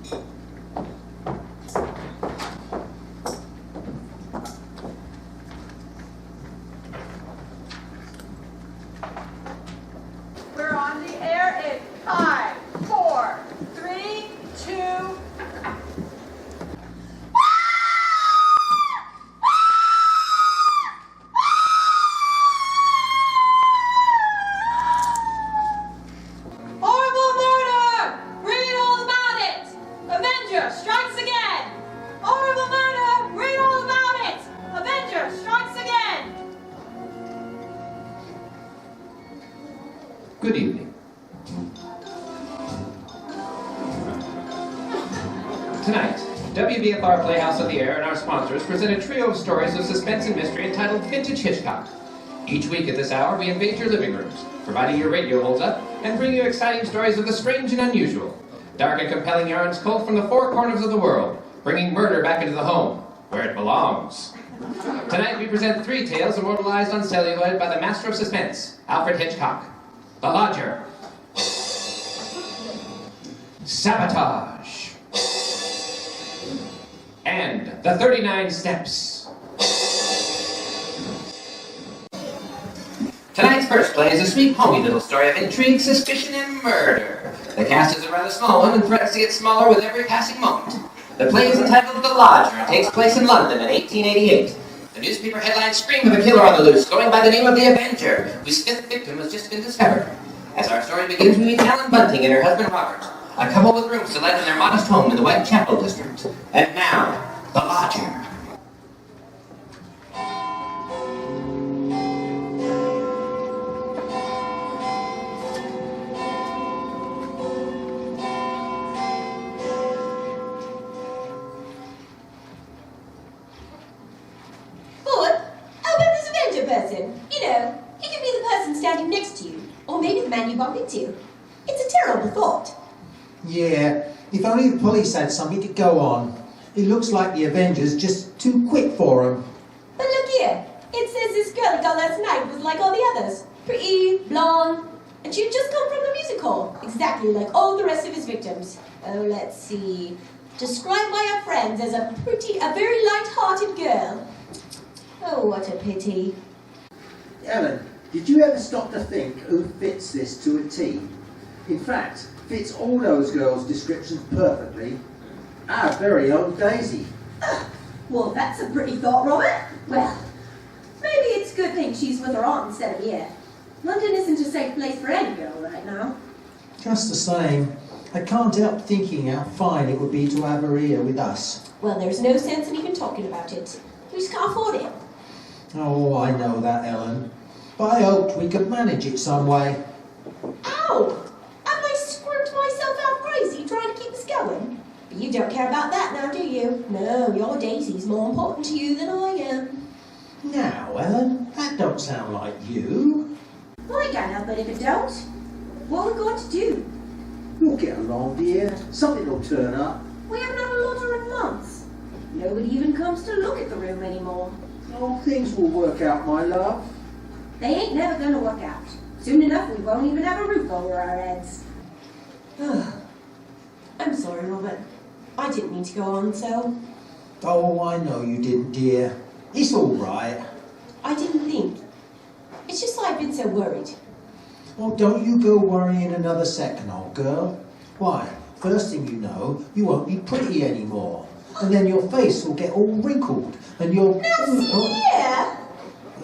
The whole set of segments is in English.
We're on the air in 5, 4, 3, 2. Horrible murder! Read all about it! Avenger strikes again! Horrible murder! Read all about it! Avenger strikes again! Good evening. Tonight, WBFR Playhouse of the Air and our sponsors present a trio of stories of suspense and mystery entitled Vintage Hitchcock. Each week at this hour, we invade your living rooms, providing your radio holds up, and bring you exciting stories of the strange and unusual. Dark and compelling yarns culled from the four corners of the world, bringing murder back into the home, where it belongs. Tonight, we present 3 tales immortalized on celluloid by the master of suspense, Alfred Hitchcock. The Lodger. Sabotage. And the 39 Steps. Tonight's first play is a sweet, homey little story of intrigue, suspicion, and murder. The cast is a rather small one and threatens to get smaller with every passing moment. The play is entitled The Lodger and takes place in London in 1888. The newspaper headlines scream of a killer on the loose, going by the name of the Avenger, whose 5th victim has just been discovered. As our story begins, we meet Ellen Bunting and her husband Robert, a couple with rooms to let in their modest home in the Whitechapel district. And now, The Lodger. Person. You know, he could be the person standing next to you, or maybe the man you bump into. It's a terrible thought. Yeah, if only the police had something to go on. It looks like the Avenger's just too quick for him. But look here, it says this girl he got last night was like all the others. Pretty, blonde, and she'd just come from the music hall, exactly like all the rest of his victims. Oh, let's see. Described by our friends as a very light-hearted girl. Oh, what a pity. Ellen, did you ever stop to think who fits this to a T? In fact, fits all those girls' descriptions perfectly. Our very own Daisy. Well, that's a pretty thought, Robert. Well, maybe it's a good thing she's with her aunt instead of here. London isn't a safe place for any girl right now. Just the same, I can't help thinking how fine it would be to have her here with us. Well, there's no sense in even talking about it. We just can't afford it. Oh, I know that, Ellen. But I hoped we could manage it some way. Ow! Haven't I squirmed myself out crazy trying to keep us going? But you don't care about that now, do you? No, your Daisy's more important to you than I am. Now, Ellen, that don't sound like you. Well, I can't help it if it don't. What are we going to do? We'll get along, dear. Something will turn up. We haven't had a lodger in months. Nobody even comes to look at the room anymore. Oh, things will work out, my love. They ain't never gonna work out. Soon enough, we won't even have a roof over our heads. I'm sorry, Robert. I didn't mean to go on so. Oh, I know you didn't, dear. It's all right. I didn't think. It's just I've been so worried. Well, don't you go worrying another second, old girl. Why, first thing you know, you won't be pretty anymore. And then your face will get all wrinkled, and you'll... Yeah.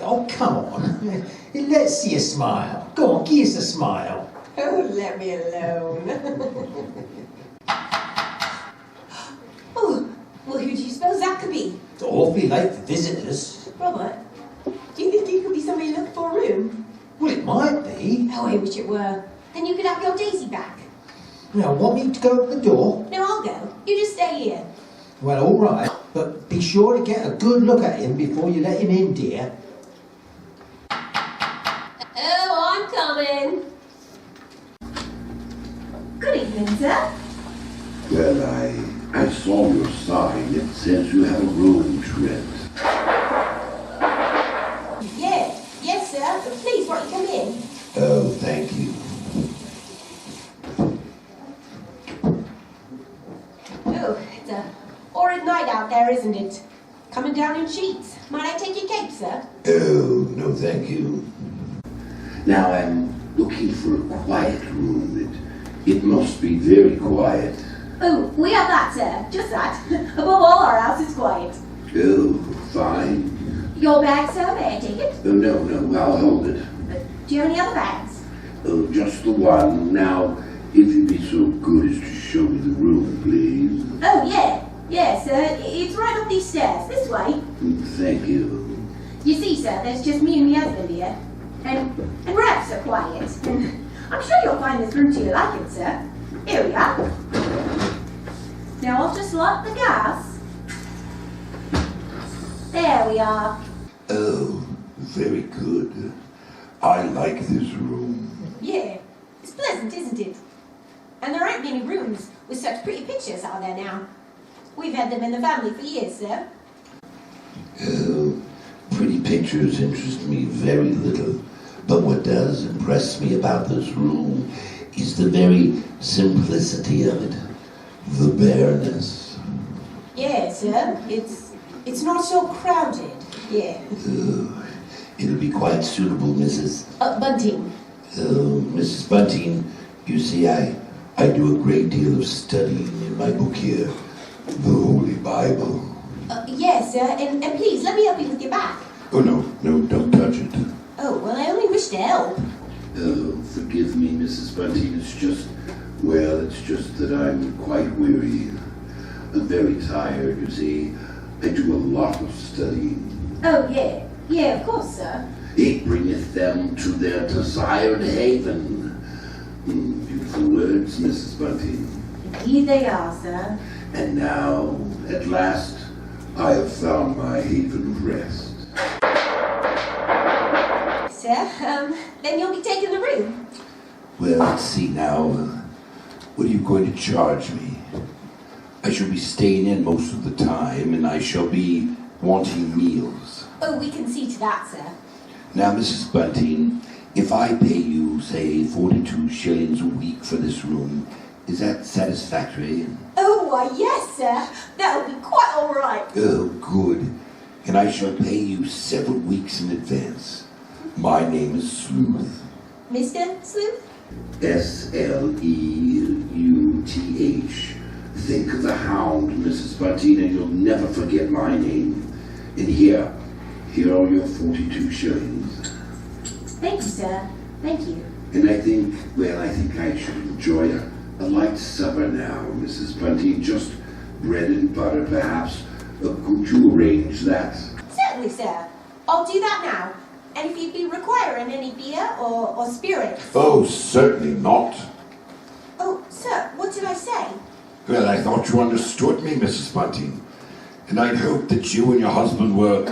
Oh, come on. Let's see a smile. Go on, give us a smile. Oh, let me alone. Oh, well, who do you suppose that could be? It's awfully late for visitors. Robert, do you think it could be somebody looking for a room? Well, it might be. Oh, I wish it were. Then you could have your Daisy back. Now, want me to go at the door? No, I'll go. You just stay here. Well, all right. But be sure to get a good look at him before you let him in, dear. Oh, I'm coming. Good evening, sir. Well, I saw your sign. It says you have a room to rent. Yes, sir. Please, won't you come in? Oh, thank you. Oh, it's a horrid night out there, isn't it? Coming down in sheets. Might I take your cape, sir? Oh, no thank you. Now I'm looking for a quiet room. It must be very quiet. Oh, we have that, sir. Just that. Above all, our house is quiet. Oh, fine. Your bag, sir, may I take it? Oh, no, I'll hold it. Do you have any other bags? Oh, just the one. Now, if you'd be so good as to show me the room, please. Oh, yeah. Yes, sir. It's right up these stairs. This way. Thank you. You see, sir, there's just me and my husband here. And we're ever so quiet. And I'm sure you'll find this room to your liking, sir. Here we are. Now I'll just lock the gas. There we are. Oh, very good. I like this room. Yeah, it's pleasant, isn't it? And there aren't many rooms with such pretty pictures, are there now? We've had them in the family for years, sir. Oh, pretty pictures interest me very little. But what does impress me about this room is the very simplicity of it. The bareness. Yeah, sir. It's not so crowded. Yeah. Oh, it'll be quite suitable, Mrs. Bunting. Oh, Mrs. Bunting, you see, I do a great deal of studying in my book here, the Holy Bible. Yes, sir. And please, let me help you with your back. Oh, no, don't touch it. Oh, well, I only wish to help. Oh, forgive me, Mrs. Bunting, it's just that I'm quite weary. I'm very tired, you see. I do a lot of studying. Oh, yeah. Yeah, of course, sir. It bringeth them to their desired haven. Beautiful words, Mrs. Bunting. Indeed they are, sir. And now, at last, I have found my haven of rest. Sir, then you'll be taking the room. Well, let's see now. What are you going to charge me? I shall be staying in most of the time, and I shall be wanting meals. Oh, we can see to that, sir. Now, Mrs. Bunting, if I pay you, say, 42 shillings a week for this room, is that satisfactory? Oh, why, yes, sir. That'll be quite all right. Oh, good. And I shall pay you several weeks in advance. My name is Sleuth. Mr. Sleuth? Sleuth. Think of the hound, Mrs. Bunting, and you'll never forget my name. And here are your 42 shillings. Thank you, sir. Thank you. And I think I should enjoy a light supper now, Mrs. Bunting. Just bread and butter, perhaps. Could you arrange that? Certainly, sir. I'll do that now. And if you'd be requiring any beer or spirits. Oh, certainly not. Oh, sir, what did I say? Well, I thought you understood me, Mrs. Bunting. And I'd hoped that you and your husband were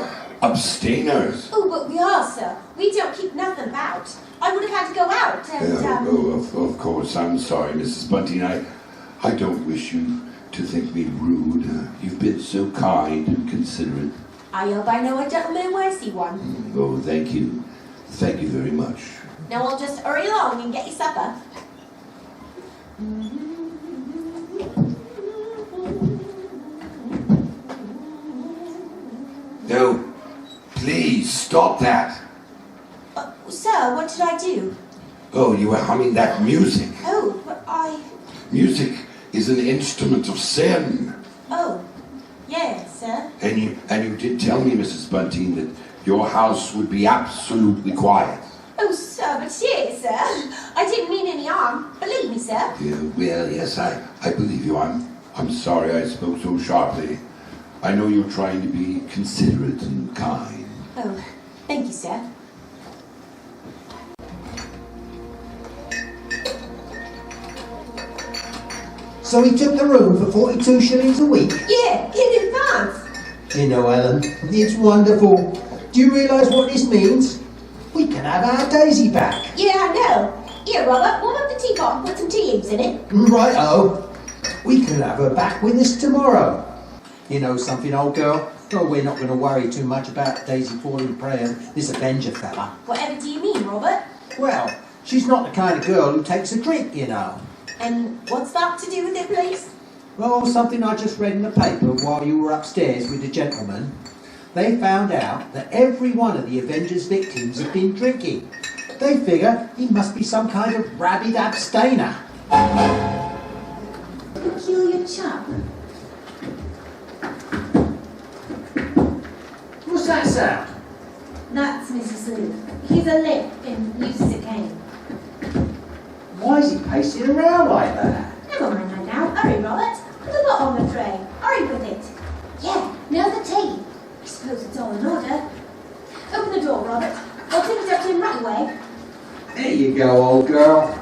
abstainers. Oh, but we are, sir. We don't keep nothing about. I would have had to go out and, Of course. I'm sorry, Mrs. Bunting. I don't wish you to think me rude. You've been so kind and considerate. I hope I know a gentleman when I see one. Oh, thank you. Thank you very much. Now I'll just hurry along and get you supper. No, please stop that. Sir, what did I do? Oh, you were humming that music. Oh, but Music is an instrument of sin. Oh, yes, sir. And you did tell me, Mrs. Bunting, that your house would be absolutely quiet. Oh, sir, but yes, sir. I didn't mean any harm. Believe me, sir. Yeah, well, yes, I believe you. I'm sorry I spoke so sharply. I know you're trying to be considerate and kind. Oh, thank you, sir. So he took the room for 42 shillings a week? Yeah, in advance. You know, Ellen, it's wonderful. Do you realise what this means? We can have our Daisy back. Yeah, I know. Here, Robert, warm up the teapot and put some tea leaves in it. Right-o. We could have her back with us tomorrow. You know something, old girl? Oh, we're not going to worry too much about Daisy falling prey and this Avenger fella. Whatever do you mean, Robert? Well, she's not the kind of girl who takes a drink, you know. And what's that to do with it, please? Well, something I just read in the paper while you were upstairs with the gentleman. They found out that every one of the Avengers victims had been drinking. They figure he must be some kind of rabid abstainer. Peculiar chap. What's that sound? That's Mr. Sleuth. He's a lip and uses a cane. Why is he pacing around like that? Never mind that now. Hurry, Robert. Put a lot on the tray. Hurry with it. Yeah, now the tea. I suppose it's all in order. Open the door, Robert. I'll take it up to him right away. There you go, old girl.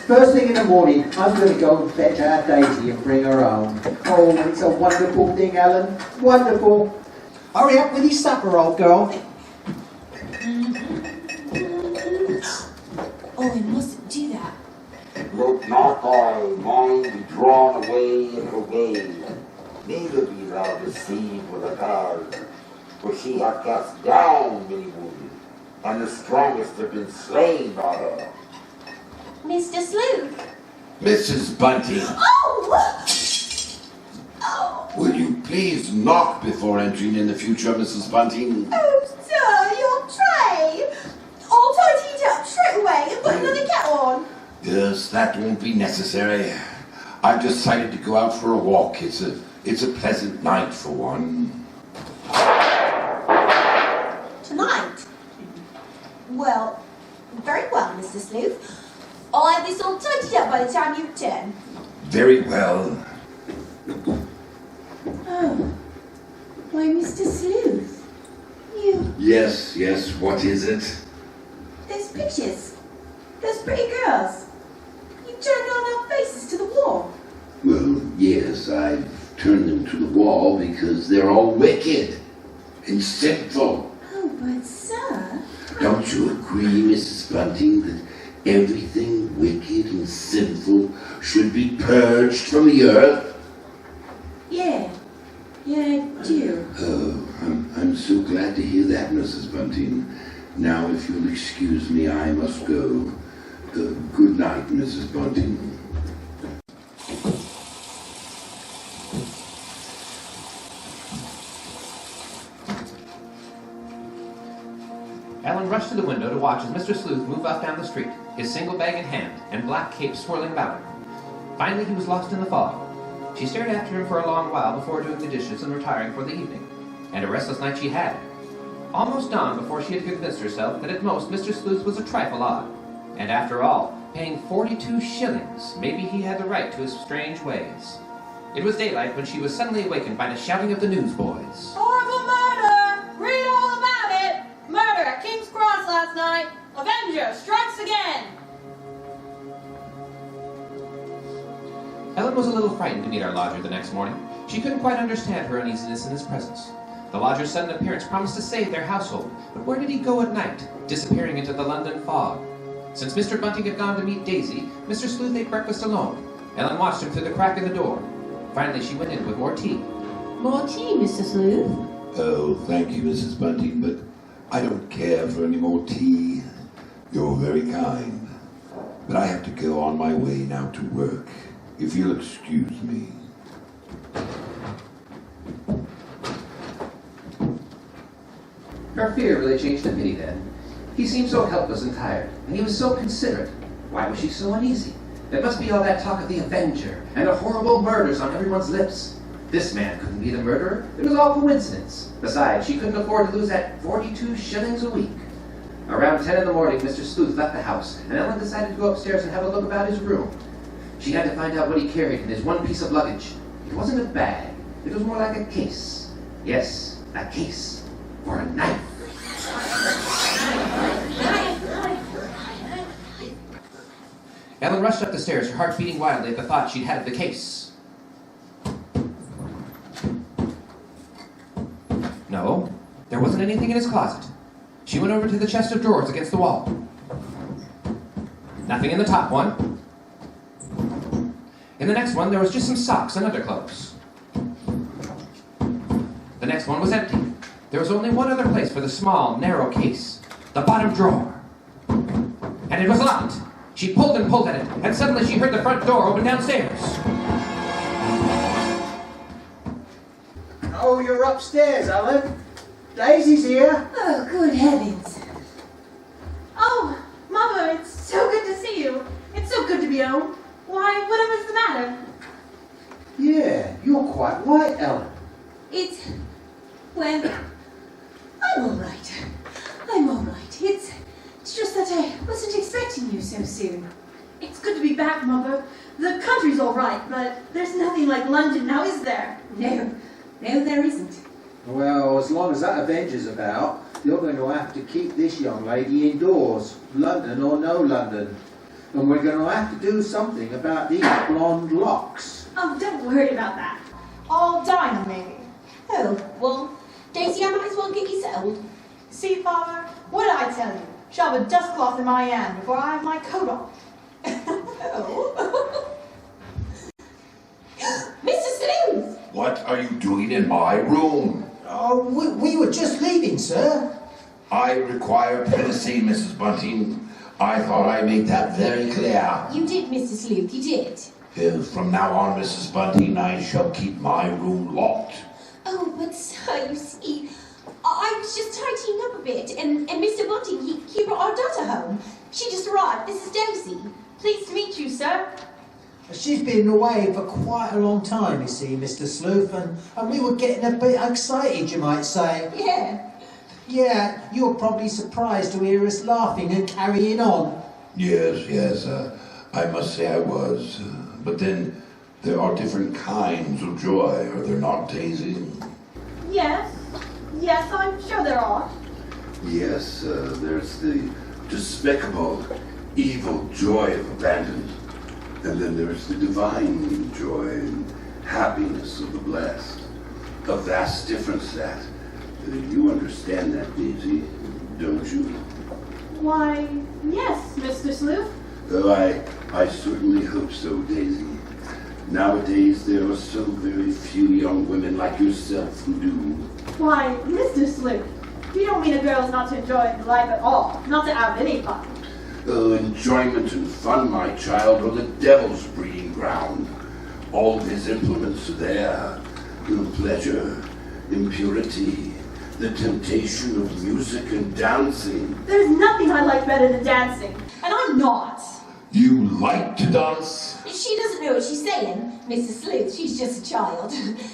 First thing in the morning, I'm going to go and fetch our Daisy and bring her home. Oh, it's a wonderful thing, Alan. Wonderful. Hurry up with his supper, old girl. Oh, we mustn't do that. Let not thy mind be drawn away and away, neither be thou deceived with a guard. For she hath cast down many women, and the strongest have been slain by her. Mr. Sleuth. Mrs. Bunting, Oh! Oh! will you please knock before entering in the future, Mrs. Bunting? Oh, sir, your tray! I'll tidy it up straight away and put another kettle on. Yes, that won't be necessary. I've decided to go out for a walk. It's a pleasant night for one. Tonight? Well, very well, Mr. Sleuth. I'll have this all tidied up by the time you return. Very well. Oh. Why, Mr. Sleuth. You... Yes, what is it? Those pictures. Those pretty girls. You turned all their faces to the wall. Well, yes, I've turned them to the wall because they're all wicked and sinful. Oh, but sir... Don't you agree, Mrs. Bunting, that everything wicked and sinful should be purged from the earth? Yeah, I do. Oh, I'm so glad to hear that, Mrs. Bunting. Now, if you'll excuse me, I must go. Good night, Mrs. Bunting. Ellen rushed to the window to watch as Mr. Sleuth moved off down the street, his single bag in hand and black cape swirling about him. Finally, he was lost in the fog. She stared after him for a long while before doing the dishes and retiring for the evening. And a restless night she had. Almost dawn before she had convinced herself that at most Mr. Sleuth was a trifle odd. And after all, paying 42 shillings, maybe he had the right to his strange ways. It was daylight when she was suddenly awakened by the shouting of the newsboys. Horrible murder! Read all about it! Murder at King's Cross last night! Avenger strikes again! Ellen was a little frightened to meet our lodger the next morning. She couldn't quite understand her uneasiness in his presence. The lodger's sudden appearance promised to save their household, but where did he go at night, disappearing into the London fog? Since Mr. Bunting had gone to meet Daisy, Mr. Sleuth ate breakfast alone. Ellen watched him through the crack in the door. Finally, she went in with more tea. More tea, Mr. Sleuth? Oh, thank you, Mrs. Bunting, but I don't care for any more tea. You're very kind. But I have to go on my way now to work, if you'll excuse me. Her fear really changed to pity then. He seemed so helpless and tired, and he was so considerate. Why was she so uneasy? It must be all that talk of the Avenger, and the horrible murders on everyone's lips. This man couldn't be the murderer. It was all coincidence. Besides, she couldn't afford to lose that 42 shillings a week. Around 10 in the morning, Mr. Sleuth left the house, and Ellen decided to go upstairs and have a look about his room. She had to find out what he carried in his one piece of luggage. It wasn't a bag. It was more like a case. Yes, a case for a knife. Ellen rushed up the stairs, her heart beating wildly at the thought she'd had of the case. No, there wasn't anything in his closet. She went over to the chest of drawers against the wall. Nothing in the top one. In the next one, there was just some socks and underclothes. The next one was empty. There was only one other place for the small, narrow case. The bottom drawer. And it was locked. She pulled and pulled at it, and suddenly she heard the front door open downstairs. Oh, you're upstairs, Ellen. Daisy's here. Oh, good heavens. Oh, Mother, it's so good to see you. It's so good to be home. Why, whatever's the matter? Yeah, you're quite right, Ellen. Well, I'm all right. I'm all right. It's just that I wasn't expecting you so soon. It's good to be back, Mother. The country's all right, but there's nothing like London now, is there? No, there isn't. Well, as long as that Avenger's about, you're going to have to keep this young lady indoors, London or no London. And we're going to have to do something about these blonde locks. Oh, don't worry about that. I'll dine on maybe. Oh, well, Daisy, I might as well get you settled. See, Father, what did I tell you? Shove a dust cloth in my hand before I have my coat on. Oh. Mr. Sleuth! What are you doing in my room? Oh, we were just leaving, sir. I require privacy, Mrs. Bunting. I thought I made that very clear. You did, Mr. Sleuth, you did. From now on, Mrs. Bunting, I shall keep my room locked. Oh, but sir, you see, I was just tidying up a bit, and Mr. Bunting, he brought our daughter home. She just arrived. This is Daisy. Pleased to meet you, sir. She's been away for quite a long time, you see, Mr. Sleuth, and we were getting a bit excited, you might say. Yeah. Yeah, you're probably surprised to hear us laughing and carrying on. Yes, I must say I was. But then, there are different kinds of joy, are there not, Daisy? Yes, I'm sure there are. Yes, there's the despicable, evil joy of abandonment. And then there's the divine joy and happiness of the blessed. A vast difference that. You understand that, Daisy, don't you? Why, yes, Mr. Sleuth. Oh, I certainly hope so, Daisy. Nowadays, there are so very few young women like yourself who do. Why, Mr. Sleuth, you don't mean a girl's not to enjoy life at all, not to have any fun. Oh, enjoyment and fun, my child, are the devil's breeding ground. All of his implements are there. Pleasure, impurity, the temptation of music and dancing. There's nothing I like better than dancing, and I'm not. You like to dance? She doesn't know what she's saying, Mrs. Sleuth. She's just a child.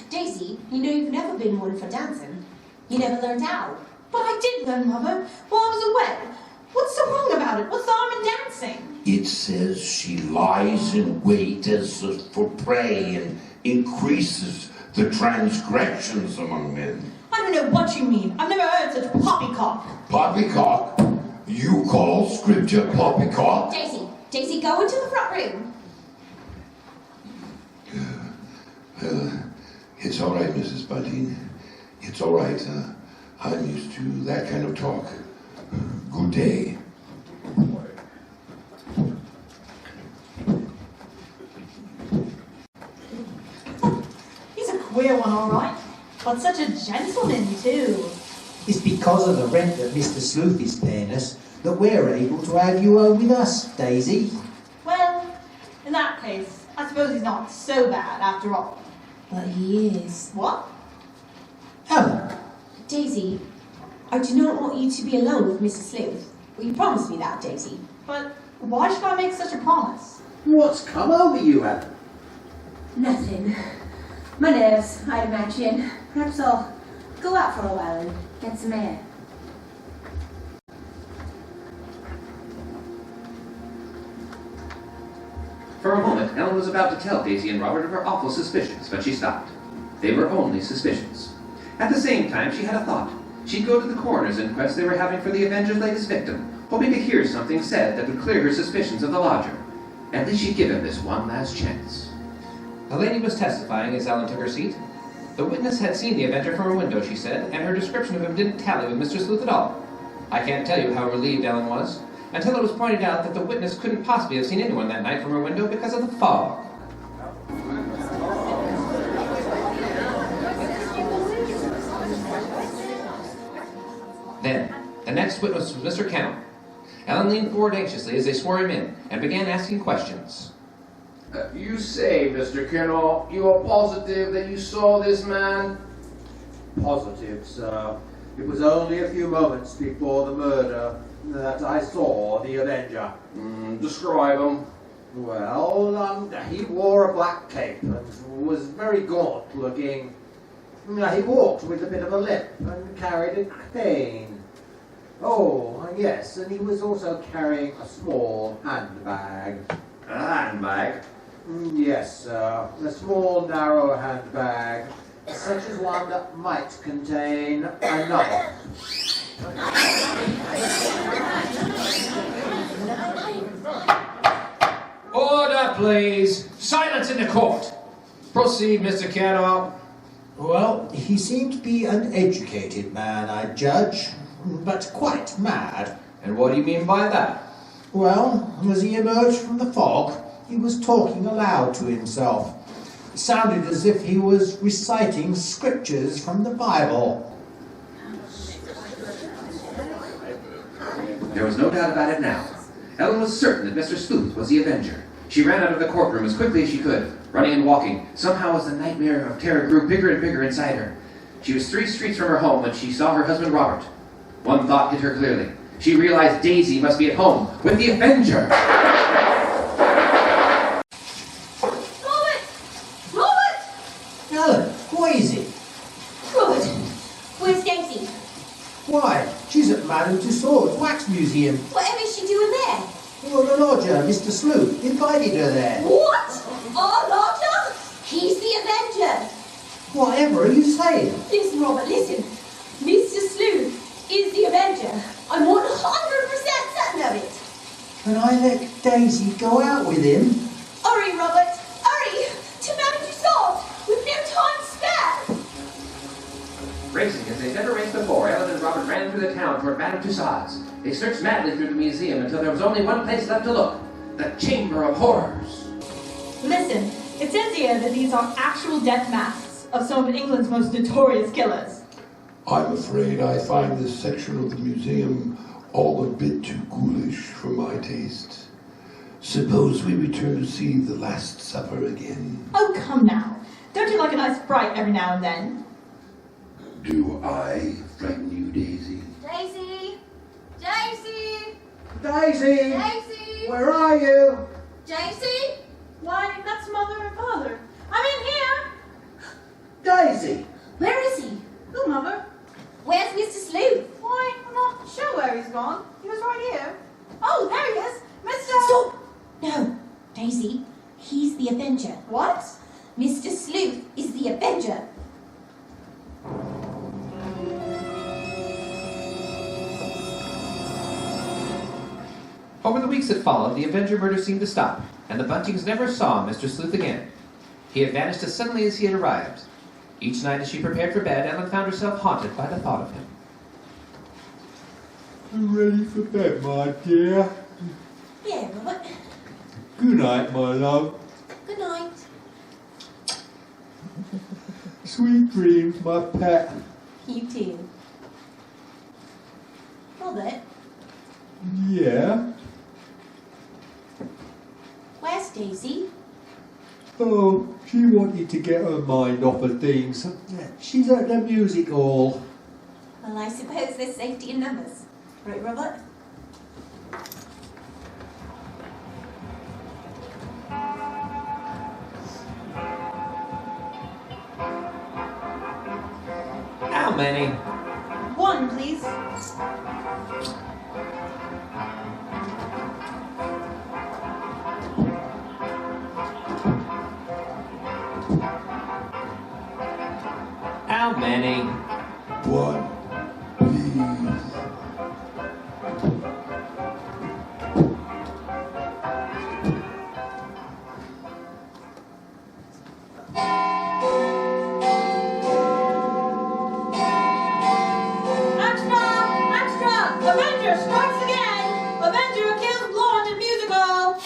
Daisy, you know you've never been one for dancing. You never learned how. But I did learn, Mother, while I was away. What's so wrong about it? What's the harm in dancing? It says she lies in wait as for prey and increases the transgressions among men. I don't know what you mean. I've never heard such poppycock. Poppycock? You call scripture poppycock? Daisy, go into the front room. It's all right, Mrs. Bunting. It's all right. I'm used to that kind of talk. Good day. He's a queer one, all right. But such a gentleman, too. It's because of the rent that Mr. Sleuth is paying us that we're able to have you home with us, Daisy. Well, in that case, I suppose he's not so bad after all. But he is. What? Ellen, Daisy, I do not want you to be alone with Mrs. Sleuth. Will you promise me that, Daisy? But why should I make such a promise? What's come over you, Ellen? Nothing. My nerves, I'd imagine. Perhaps I'll go out for a while and get some air. For a moment, Ellen was about to tell Daisy and Robert of her awful suspicions, but she stopped. They were only suspicions. At the same time, she had a thought. She'd go to the coroner's inquest they were having for the Avenger's latest victim, hoping to hear something said that would clear her suspicions of the lodger. At least she'd give him this one last chance. A lady was testifying as Ellen took her seat. The witness had seen the Avenger from her window, she said, and her description of him didn't tally with Mr. Sleuth at all. I can't tell you how relieved Ellen was, until it was pointed out that the witness couldn't possibly have seen anyone that night from her window because of the fog. Then, the next witness was Mr. Kennel. Ellen leaned forward anxiously as they swore him in and began asking questions. You say, Mr. Kennel, you are positive that you saw this man? positive, sir. It was only a few moments before the murder that I saw the Avenger. Describe him. Well, he wore a black cape and was very gaunt looking. He walked with a bit of a limp and carried a cane. Oh, yes, and he was also carrying a small handbag. A handbag? Yes, sir. A small, narrow handbag, such as one that might contain a novel. Order, please. Silence in the court. Proceed, Mr. Cadwell. Well, he seemed to be an educated man, I judge, but quite mad. And what do you mean by that? Well, as he emerged from the fog, he was talking aloud to himself. It sounded as if he was reciting scriptures from the Bible. There was no doubt about it now. Ellen was certain that Mr. Sleuth was the Avenger. She ran out of the courtroom as quickly as she could, running and walking. Somehow as the nightmare of terror grew bigger and bigger inside her. She was 3 streets from her home when she saw her husband Robert. One thought hit her clearly. She realized Daisy must be at home with the Avenger. Robert! Robert! Ellen, what is it? Robert, where's Daisy? Why, she's at Madame Tussauds Wax Museum. Whatever is she doing there? Well, the lodger, Mr. Sleuth, invited her there. What? Our lodger? He's the Avenger. Whatever are you saying? Listen, Robert, listen. Mr. Sleuth is the Avenger. I'm 100% certain of it. And I let Daisy go out with him? Hurry, Robert, hurry! To Madame Tussauds, with no time to spare! Racing as they'd never raced before, Ellen and Robert ran through the town toward Madame Tussauds. They searched madly through the museum until there was only one place left to look. The Chamber of Horrors. Listen, it says here that these are actual death masks of some of England's most notorious killers. I'm afraid I find this section of the museum all a bit too ghoulish for my taste. Suppose we return to see the Last Supper again. Oh, come now. Don't you like a nice fright every now and then? Do I frighten you, Daisy? Daisy! Daisy! Daisy! Daisy! Where are you? Daisy? Why, that's Mother and Father. I'm in here. Daisy! Where is he? Who, Mother? Where's Mr. Sleuth? Why, I'm not sure where he's gone. He was right here. Oh, there he is. Mr. Stop! No, Daisy, he's the Avenger. What? Mr. Sleuth is the Avenger. Over the weeks that followed, the Avenger murder seemed to stop, and the Buntings never saw Mr. Sleuth again. He had vanished as suddenly as he had arrived. Each night as she prepared for bed, Ellen found herself haunted by the thought of him. I'm ready for bed, my dear. Yeah, Robert. Good night, my love. Good night. Sweet dreams, my pet. You too. Robert, Yeah? where's Daisy? Oh, she wanted to get her mind off of things. She's at the music hall. Well, I suppose there's safety in numbers. Right, Robert? How many? One, please. How many? One, please. Extra! Extra! Avenger strikes again! Avenger kills blonde in musical!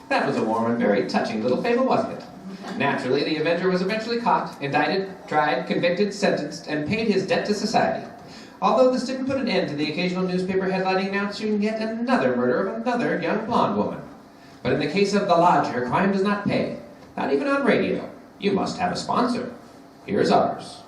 That was a warm and very touching little fable, wasn't it? Naturally, the Avenger was eventually caught, indicted, tried, convicted, sentenced, and paid his debt to society. Although this didn't put an end to the occasional newspaper headlining announcing yet another murder of another young blonde woman. But in the case of The Lodger, crime does not pay. Not even on radio. You must have a sponsor. Here's ours.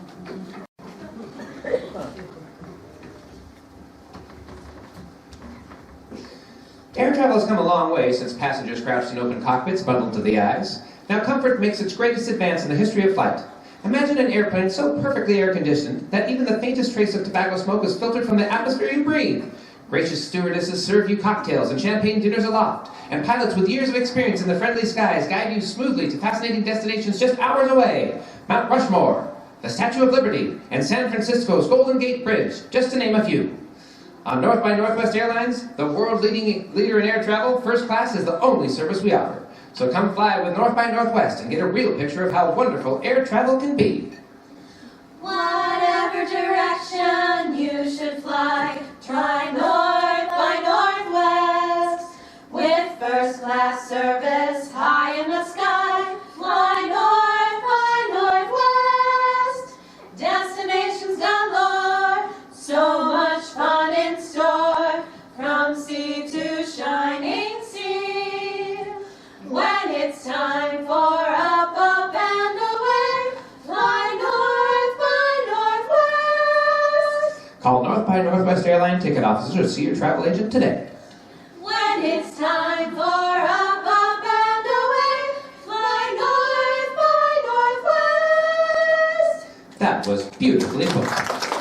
Air travel has come a long way since passengers crouched in open cockpits bundled to the eyes. Now comfort makes its greatest advance in the history of flight. Imagine an airplane so perfectly air-conditioned that even the faintest trace of tobacco smoke is filtered from the atmosphere you breathe. Gracious stewardesses serve you cocktails and champagne dinners aloft, and pilots with years of experience in the friendly skies guide you smoothly to fascinating destinations just hours away. Mount Rushmore, the Statue of Liberty, and San Francisco's Golden Gate Bridge, just to name a few. On North by Northwest Airlines, the world-leading leader in air travel, first class is the only service we offer. So come fly with North by Northwest and get a real picture of how wonderful air travel can be. Whatever direction you should fly, try North by Northwest. With first class service high in the sky, fly North by Northwest. Destinations galore, so much fun in store, from sea to shining sea. When it's time for up and away, fly North by Northwest. Call North by Northwest airline ticket offices or see your travel agent today. When it's time for up and away, fly North by Northwest. That was beautifully put.